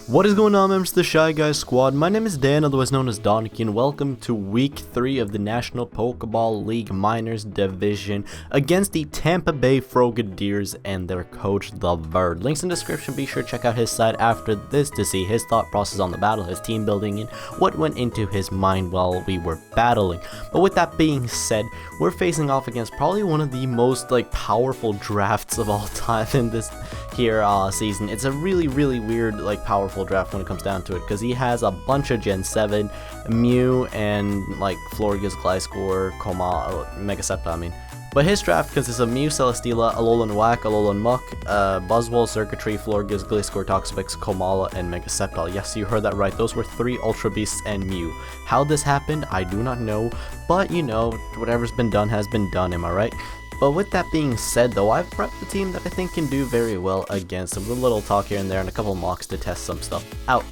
What is going on, members of the Shy Guys Squad? My name is Dan, otherwise known as Danekii, and welcome to Week 3 of the National Pokeball League Minors Division against the Tampa Bay Frogadiers and their coach, The Bird. Links in the description, be sure to check out his site after this to see his thought process on the battle, his team building, and what went into his mind while we were battling. But with that being said, we're facing off against probably one of the most powerful drafts of all time in this season. It's a really weird powerful draft when it comes down to it, because he has a bunch of Gen 7 Mew and Florges, Gliscor, Megacepta, But his draft consists of Mew, Celesteela, Alolan Whack, Alolan Muck, Buzzwole, Circuitry, Florges, Gliscor, Toxapex, Komala, and Megacepta. Yes, you heard that right. Those were 3 Ultra Beasts and Mew. How this happened, I do not know, but whatever's been done has been done, am I right? But with that being said, though, I've prepped a team that I think can do very well against him, with a little talk here and there and a couple mocks to test some stuff out.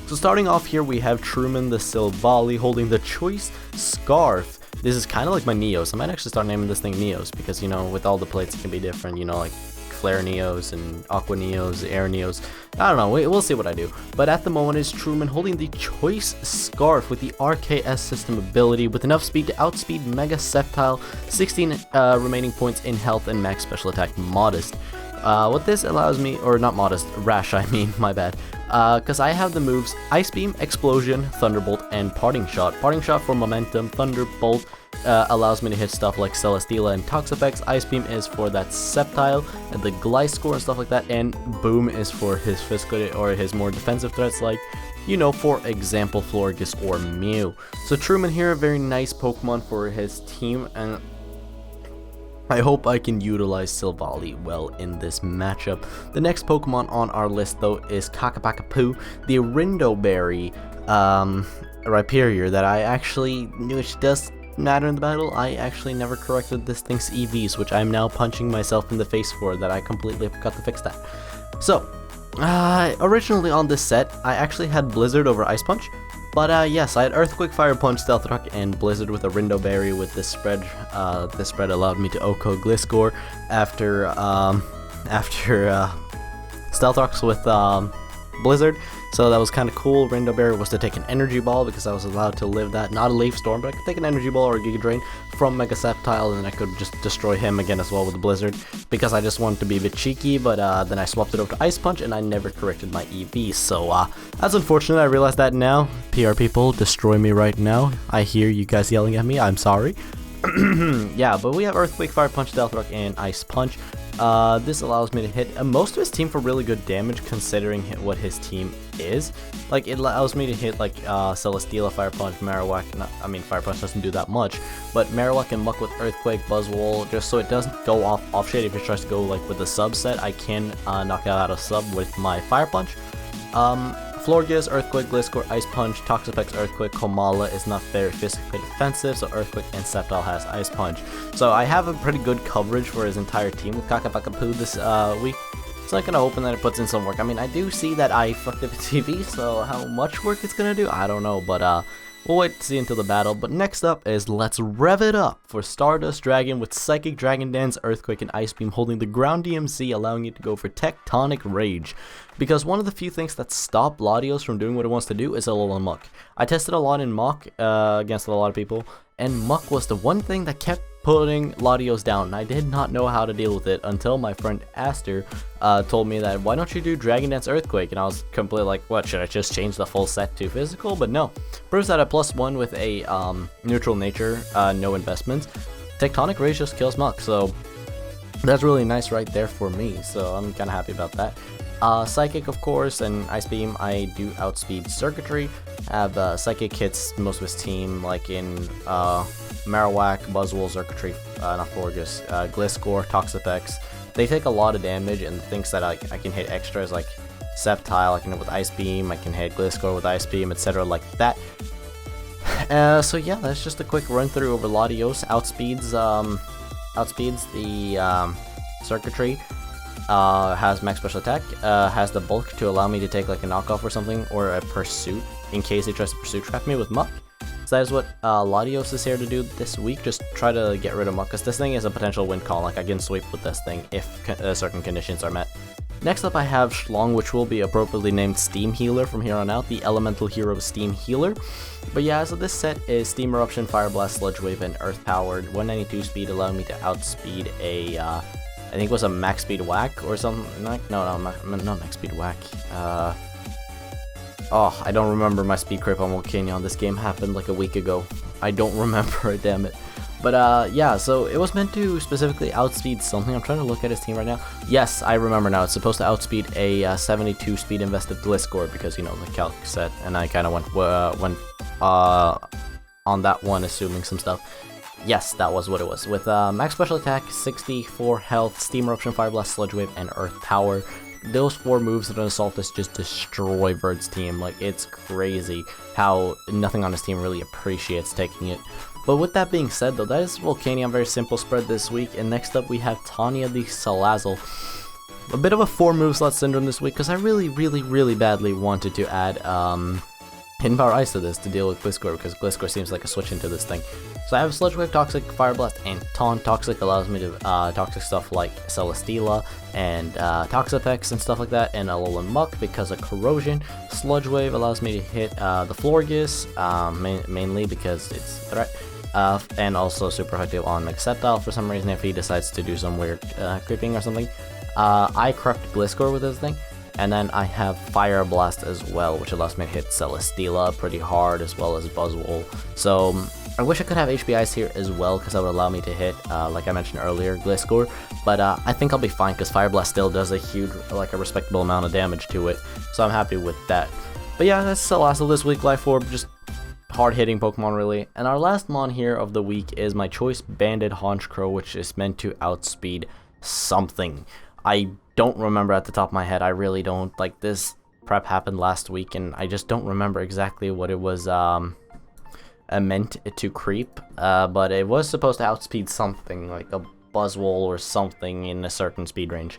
So starting off here, we have Truman the Silvally holding the Choice Scarf. This is kind of like my Neos. I might actually start naming this thing Neos, because, with all the plates it can be different, like Flare Neos and Aqua Neos, Air Neos. I don't know, we'll see what I do. But at the moment is Truman holding the Choice Scarf with the RKS system ability with enough speed to outspeed Megaceptile, 16 remaining points in health, and max special attack modest. What this allows me, or not modest, rash my bad. Because I have the moves Ice Beam, Explosion, Thunderbolt, and Parting Shot. Parting Shot for momentum, Thunderbolt allows me to hit stuff like Celesteela and Toxapex, Ice Beam is for that Sceptile, and the Gliscor and stuff like that, and Boom is for his physical or his more defensive threats like, for example, Florges or Mew. So Truman here, a very nice Pokemon for his team, and I hope I can utilize Silvally well in this matchup. The next Pokemon on our list, though, is Kakapakapu, the Rindoberry Rhyperior that I actually knew it does matter in the battle. I actually never corrected this thing's EVs, which I'm now punching myself in the face for, that I completely forgot to fix that. So, originally on this set, I actually had Blizzard over Ice Punch. But yes, I had Earthquake, Fire Punch, Stealth Rock, and Blizzard with a Rindoberry with this spread. This spread allowed me to OHKO Gliscor after Stealth Rocks with Blizzard. So that was kind of cool. Rindoberry was to take an Energy Ball because I was allowed to live that. Not a Leaf Storm, but I could take an Energy Ball or a Giga Drain from Megaceptile, and then I could just destroy him again as well with the Blizzard, because I just wanted to be a bit cheeky. But then I swapped it over to Ice Punch, and I never corrected my EV. So that's unfortunate. I realize that now. PR people, destroy me right now. I hear you guys yelling at me. I'm sorry. Yeah, but we have Earthquake, Fire Punch, Stealth Rock, and Ice Punch. This allows me to hit most of his team for really good damage, considering what his team is. It allows me to hit Celesteela, Fire Punch, Marowak. Fire Punch doesn't do that much, but Marowak and Muck with Earthquake, Buzzwole, just so it doesn't go off shade. If it tries to go with the subset, I can knock it out of sub with my Fire Punch. Florges, Earthquake, Gliscor, Ice Punch, Toxapex, Earthquake, Komala is not very physically defensive, so Earthquake and Sceptile has Ice Punch. So I have a pretty good coverage for his entire team with Kakapakapu this week. So I'm kind of hoping that it puts in some work. I do see that I fucked up TV, so how much work it's gonna do, I don't know, but we'll wait to see until the battle. But next up is let's rev it up for Stardust Dragon with Psychic Dragon Dance, Earthquake, and Ice Beam holding the Ground DMC, allowing you to go for Tectonic Rage. Because one of the few things that stop Latios from doing what it wants to do is Alolan Muck. I tested a lot in Muck against a lot of people, and Muck was the one thing that kept putting Latios down, and I did not know how to deal with it until my friend Aster told me that, why don't you do Dragon Dance Earthquake? And I was completely like, what, should I just change the full set to physical? But no, proves that at +1 with a neutral nature, no investments, Tectonic Rage just kills Muck, so that's really nice right there for me, so I'm kind of happy about that. Psychic, of course, and Ice Beam, I do outspeed Circuitry. Have Psychic hits most of his team, like in Marowak, Buzzwole, Circuitry, not Florges, Gliscor, Toxapex. They take a lot of damage, and the things that I can hit extra is like Sceptile, I can hit with Ice Beam, I can hit Gliscor with Ice Beam, etc. like that. So yeah, that's just a quick run through over Latios. Outspeeds the Circuitry. Has max special attack, has the bulk to allow me to take a knockoff or something, or a pursuit in case he tries to pursuit trap me with Muck. So that is what Latios is here to do this week, just try to get rid of Muck, because this thing is a potential win call. I can sweep with this thing if certain conditions are met. Next up I have Schlong, which will be appropriately named Steam Healer from here on out, the Elemental Hero Steam Healer. But yeah, so this set is Steam Eruption, Fire Blast, Sludge Wave, and Earth Powered. 192 speed, allowing me to outspeed a, I think it was a max speed whack or something. No, not max speed whack. Oh, I don't remember my speed creep on Volcanion. This game happened like a week ago. I don't remember it, damn it. But yeah, so it was meant to specifically outspeed something. I'm trying to look at his team right now. Yes, I remember now. It's supposed to outspeed a 72 speed invested Gliscor because, you know, the calc set, and I kind of went on that one, assuming some stuff. Yes, that was what it was. With max special attack, 64 health, Steam Eruption, Fire Blast, Sludge Wave, and Earth Power. Those 4 moves at an Assaultus just destroy Bird's team. Like, it's crazy how nothing on his team really appreciates taking it. But with that being said, though, that is Volcanion, very simple spread this week. And next up we have Tanya the Salazzle. A bit of a 4 move slot syndrome this week because I really badly wanted to add Hidden Power Ice to this to deal with Gliscor, because Gliscor seems like a switch into this thing. So I have Sludge Wave, Toxic, Fire Blast, and Taunt. Toxic allows me to toxic stuff like Celesteela and Toxapex and stuff like that, and Alolan Muck because of Corrosion. Sludge Wave allows me to hit the Florges, mainly because it's a threat. And also super effective on Megasceptile for some reason if he decides to do some weird creeping or something. I corrupt Gliscor with this thing. And then I have Fire Blast as well, which allows me to hit Celesteela pretty hard, as well as Buzzwole. So I wish I could have HP Ice here as well, because that would allow me to hit, like I mentioned earlier, Gliscor. But I think I'll be fine, because Fire Blast still does a huge, like a respectable amount of damage to it. So I'm happy with that. But yeah, that's Salazzle this week. Life Orb, just hard-hitting Pokemon, really. And our last mon here of the week is my choice Banded Honchkrow, which is meant to outspeed something. I don't remember at the top of my head. I really don't. Like, this prep happened last week, and I just don't remember exactly what it was meant to creep. But it was supposed to outspeed something, like a Buzzwole or something in a certain speed range.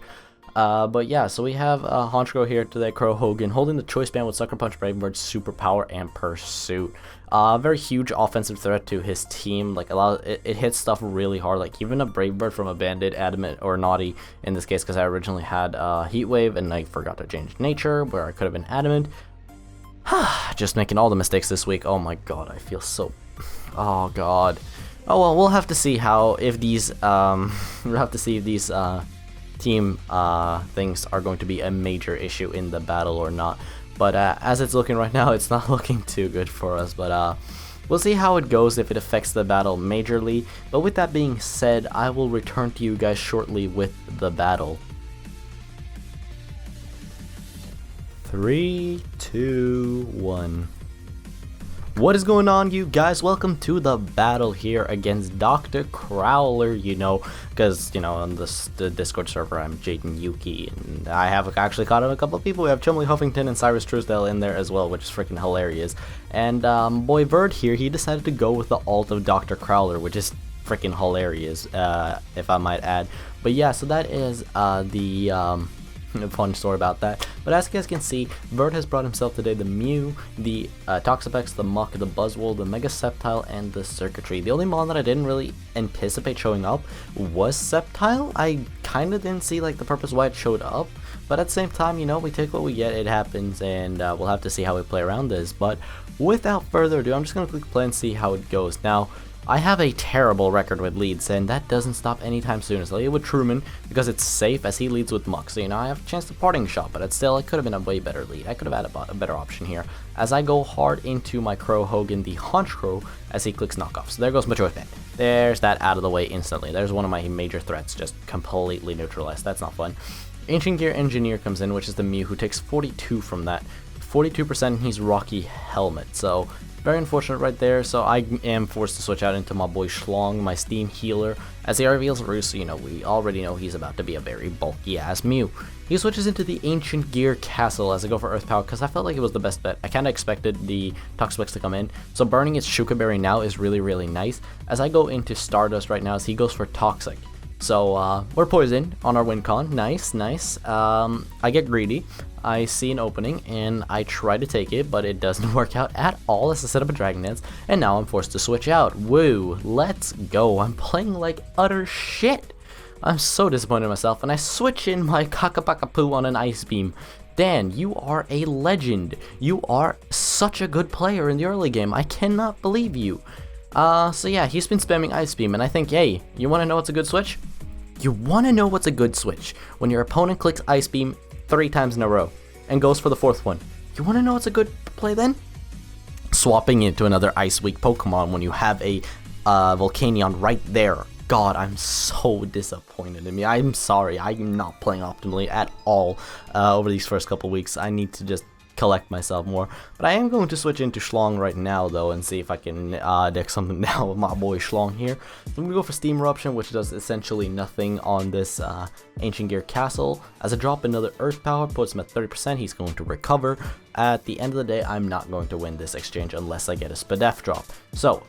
But yeah, so we have Honchkrow here today, Crow Hogan, holding the Choice Band with Sucker Punch, Brave Bird, Superpower, and Pursuit. Very huge offensive threat to his team. Like, it hits stuff really hard. Like, even a Brave Bird from a Bandit, Adamant, or Naughty, in this case, because I originally had Heat Wave, and I forgot to change Nature, where I could have been Adamant. Just making all the mistakes this week. Oh my god, I feel so... Oh god. Oh well, we'll have to see how, if these, we'll have to see if these, team things are going to be a major issue in the battle or not. But as it's looking right now, it's not looking too good for us. But we'll see how it goes, if it affects the battle majorly. But with that being said, I will return to you guys shortly with the battle. 3, 2, 1. What is going on, you guys? Welcome to the battle here against Dr. Crowler, you know, because, you know, on the Discord server, I'm Jaden Yuki, and I have actually caught a couple of people. We have Chumley Huffington and Cyrus Truesdale in there as well, which is freaking hilarious. And boy Bird here, he decided to go with the ult of Dr. Crowler, which is freaking hilarious, if I might add. But yeah, so that is the fun story about that. But as you guys can see, Bird has brought himself today the Mew, the Toxapex, the Muck, the Buzzwole, the Megasceptile, and the Circuitry. The only mon that I didn't really anticipate showing up was Sceptile. I kind of didn't see like the purpose why it showed up, but at the same time, you know, we take what we get, it happens, and we'll have to see how we play around this. But without further ado, I'm just going to click play and see how it goes. Now, I have a terrible record with leads, and that doesn't stop anytime soon. It's like with Truman, because it's safe as he leads with Muck. So, you know, I have a chance to parting shot, but it could have been a way better lead. I could have had a better option here. As I go hard into my Crow Hogan, the Honchkrow, as he clicks knockoff. So there goes my choice band. There's that out of the way instantly. There's one of my major threats just completely neutralized. That's not fun. Ancient Gear Engineer comes in, which is the Mew, who takes 42 from that. 42%, he's Rocky Helmet. So very unfortunate right there, so I am forced to switch out into my boy Schlong, my Steam Healer. As he reveals Roost, so you know, we already know he's about to be a very bulky-ass Mew. He switches into the Ancient Gear Castle as I go for Earth Power, because I felt like it was the best bet. I kind of expected the Toxapex to come in, so burning its Shuka Berry now is really nice. As I go into Stardust right now, as he goes for Toxic. So, we're Poison on our win con. Nice. I get greedy. I see an opening, and I try to take it, but it doesn't work out at all as I set up a Dragon Dance, and now I'm forced to switch out. Woo, let's go. I'm playing like utter shit. I'm so disappointed in myself, and I switch in my Kakapakapoo on an Ice Beam. Dan, you are a legend. You are such a good player in the early game. I cannot believe you. So yeah, he's been spamming Ice Beam, and I think, hey, you want to know what's a good switch? You want to know what's a good switch? When your opponent clicks Ice Beam 3 times in a row and goes for the 4th one. You want to know what's a good play then? Swapping into another Ice Weak Pokemon when you have a Volcanion right there. God, I'm so disappointed in me. I'm sorry. I'm not playing optimally at all over these first couple weeks. I need to just collect myself more. But I am going to switch into Schlong right now, though, and see if I can deck something down with my boy Schlong here. So I'm going to go for Steam Eruption, which does essentially nothing on this Ancient Gear Castle. As a drop, another Earth Power puts him at 30%. He's going to recover. At the end of the day, I'm not going to win this exchange unless I get a Spadef drop. So,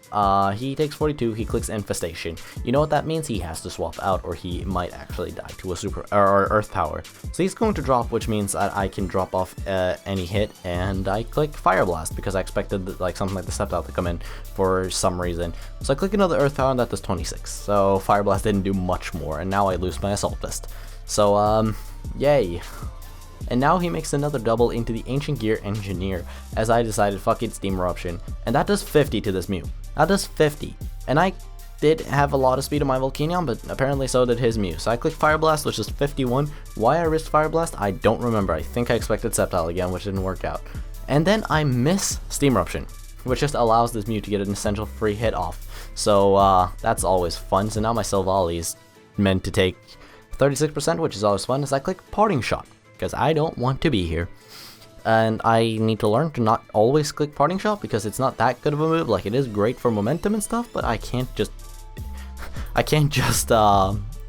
he takes 42, he clicks Infestation. You know what that means? He has to swap out, or he might actually die to a Super or Earth Power. So he's going to drop, which means that I can drop off any hit, and I click Fire Blast because I expected like something like the Sceptile to come in for some reason. So I click another Earth Power, and that does 26. So Fire Blast didn't do much more, and now I lose my Assault Vest. So, yay. And now he makes another double into the Ancient Gear Engineer, as I decided, fuck it, Steam Eruption. And that does 50 to this Mew. That does 50. And I did have a lot of speed on my Volcanion, but apparently so did his Mew. So I clicked Fire Blast, which is 51. Why I risked Fire Blast, I don't remember. I think I expected Sceptile again, which didn't work out. And then I miss Steam Eruption, which just allows this Mew to get an essential free hit off. So that's always fun. So now my Silvally is meant to take 36%, which is always fun, as I click Parting Shot, because I don't want to be here. And I need to learn to not always click Parting Shot, because it's not that good of a move. Like, it is great for momentum and stuff, but I can't just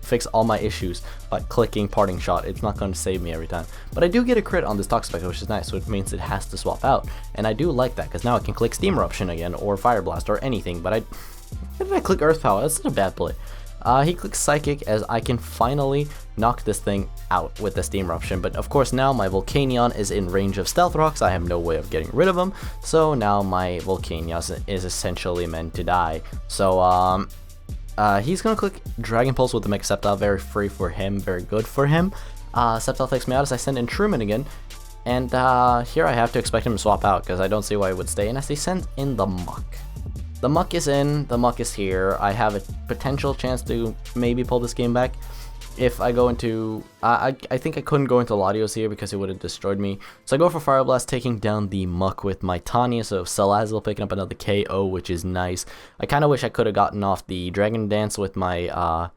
fix all my issues by clicking Parting Shot. It's not going to save me every time. But I do get a crit on this Toxapex, which is nice, which means it has to swap out. And I do like that, because now I can click Steam Eruption again, or Fire Blast, or anything. But why did I click Earth Power? That's such a bad play. He clicks Psychic, as I can finally knock this thing out with the Steam Eruption. But of course now my Volcanion is in range of Stealth Rocks. I have no way of getting rid of him. So now my Volcanion is essentially meant to die. So he's going to click Dragon Pulse with the Mega Sceptile. Very free for him. Very good for him. Sceptile takes me out as I send in Truman again. And here I have to expect him to swap out, because I don't see why he would stay in, as he sends in the Muck. The Muck is in, the Muck is here. I have a potential chance to maybe pull this game back if I go into... I think I couldn't go into Latios here because it would have destroyed me. So I go for Fire Blast, taking down the Muck with my Tanya. So Salazzle picking up another KO, which is nice. I kind of wish I could have gotten off the Dragon Dance with my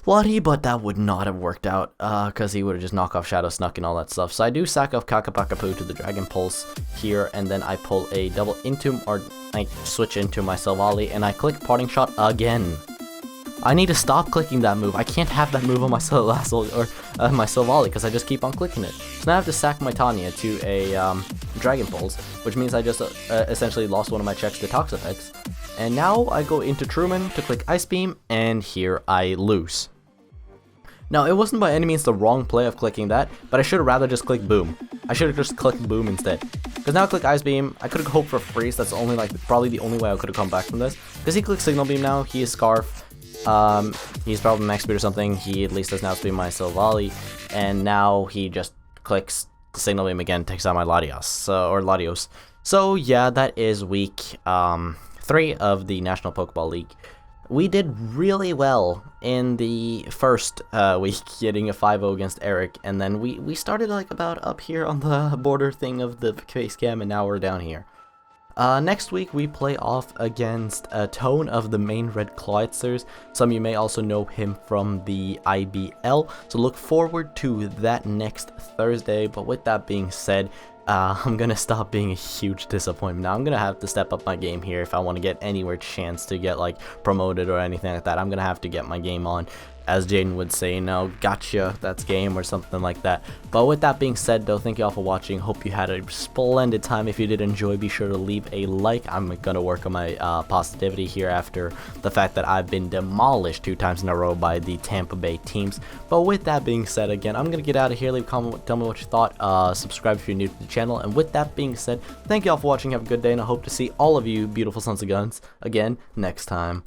Lottie, but that would not have worked out because he would have just knocked off Shadow Snuck and all that stuff. So I do sack off Kakapakapoo to the Dragon Pulse here, and then I pull a double into, or I switch into my Silvally, and I click Parting Shot again. I need to stop clicking that move. I can't have that move on my Salazzle or my Silvally because I just keep on clicking it. So now I have to sack my Tanya to a Dragon Pulse, which means I just essentially lost one of my checks to Toxapex. And now I go into Truman to click Ice Beam, and here I lose. Now, it wasn't by any means the wrong play of clicking that, but I should have rather just clicked Boom. I should have just clicked Boom instead. Because now I click Ice Beam, I could have hoped for Freeze. That's only probably the only way I could have come back from this. Because he clicks Signal Beam now, he is Scarf. He's probably max speed or something. He at least does now speed my Silvally, and now he just clicks Signal Beam again, takes out my Latios. So yeah, that is week 3 of the National Pokeball League. We did really well in the first week, getting a 5-0 against Eric, and then we started like about up here on the border thing of the face cam, and now we're down here. Next week, we play off against Tone of the main Red Cloitzers. Some of you may also know him from the IBL, so look forward to that next Thursday. But with that being said, I'm going to stop being a huge disappointment. Now, I'm going to have to step up my game here if I want to get anywhere chance to get like promoted or anything like that. I'm going to have to get my game on. As Jaden would say, no, gotcha, that's game, or something like that. But with that being said, though, thank you all for watching. Hope you had a splendid time. If you did enjoy, be sure to leave a like. I'm going to work on my positivity here after the fact that I've been demolished 2 times in a row by the Tampa Bay teams. But with that being said, again, I'm going to get out of here. Leave a comment, tell me what you thought. Subscribe if you're new to the channel. And with that being said, thank you all for watching. Have a good day, and I hope to see all of you beautiful sons of guns again next time.